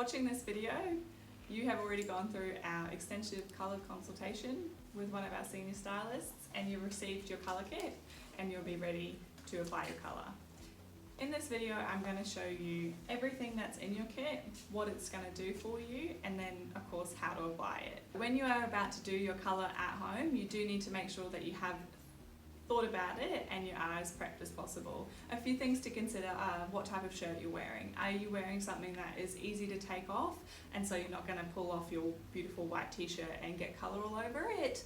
watching this video, you have already gone through our extensive colour consultation with one of our senior stylists, and you've received your colour kit and you'll be ready to apply your colour. In this video, I'm going to show you everything that's in your kit, what it's going to do for you, and then of course how to apply it. When you are about to do your colour at home, you do need to make sure that you have thought about it and you are as prepped as possible. A few things to consider are what type of shirt you're wearing. Are you wearing something that is easy to take off, and so you're not going to pull off your beautiful white t-shirt and get colour all over it?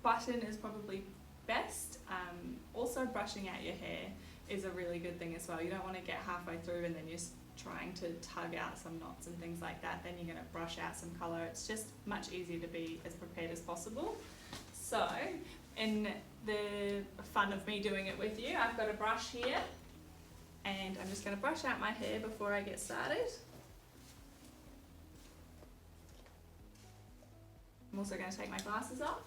Button is probably best. Also, brushing out your hair is a really good thing as well. You don't want to get halfway through and then you're trying to tug out some knots and things like that. Then you're going to brush out some colour. It's just much easier to be as prepared as possible. So, in the fun of me doing it with you, I've got a brush here and I'm just going to brush out my hair before I get started. I'm also going to take my glasses off.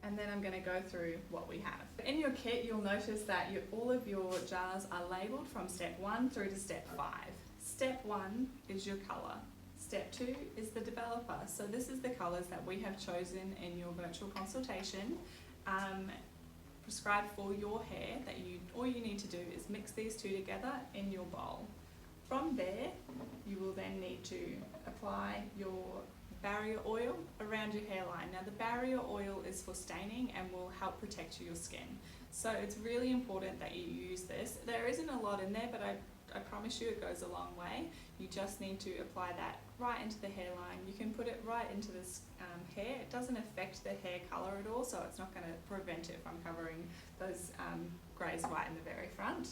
And then I'm going to go through what we have. In your kit, you'll notice that all of your jars are labelled from step 1 through to step 5. Step 1 is your colour. Step 2 is the developer. So this is the colours that we have chosen in your virtual consultation, prescribed for your hair. All you need to do is mix these two together in your bowl. From there, you will then need to apply your barrier oil around your hairline. Now the barrier oil is for staining and will help protect your skin. So it's really important that you use this. There isn't a lot in there, but I promise you it goes a long way. You just need to apply that right into the hairline. You can put it right into this hair. It doesn't affect the hair colour at all, so it's not going to prevent it from covering those greys right in the very front.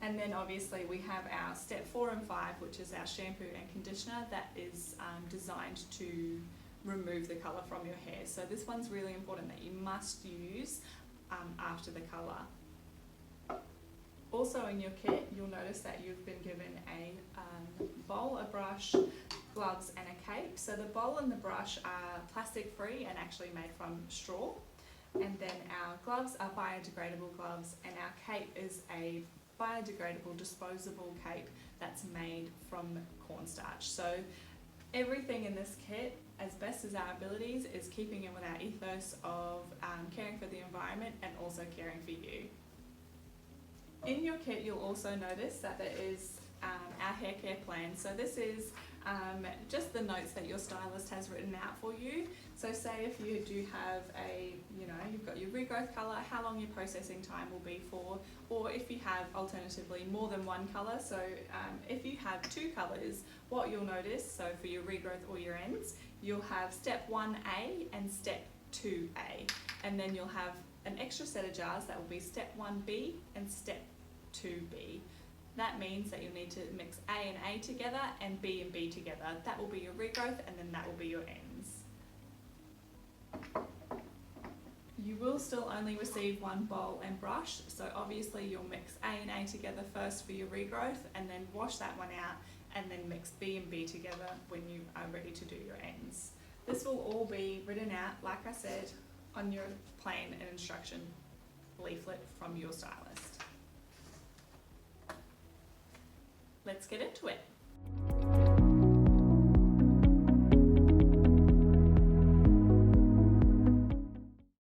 And then obviously we have our step 4 and 5, which is our shampoo and conditioner that is designed to remove the colour from your hair. So this one's really important that you must use after the colour. Also in your kit, you'll notice that you've been given a bowl, a brush, gloves and a cape. So the bowl and the brush are plastic free and actually made from straw. And then our gloves are biodegradable gloves, and our cape is a biodegradable disposable cape that's made from cornstarch. So everything in this kit, as best as our abilities, is keeping in with our ethos of caring for the environment and also caring for you. In your kit, you'll also notice that there is our hair care plan. So this is just the notes that your stylist has written out for you. So say if you do have you've got your regrowth colour, how long your processing time will be for, or if you have alternatively more than one colour. So if you have 2 colours, what you'll notice, so for your regrowth or your ends, you'll have step 1A and step 2A, and then you'll have an extra set of jars that will be step 1B and step 2B. That means that you'll need to mix A and A together and B together. That will be your regrowth, and then that will be your ends. You will still only receive 1 bowl and brush, so obviously you'll mix A and A together first for your regrowth, and then wash that one out, and then mix B and B together when you are ready to do your ends. This will all be written out, like I said, on your plan and instruction leaflet from your stylist. Let's get into it.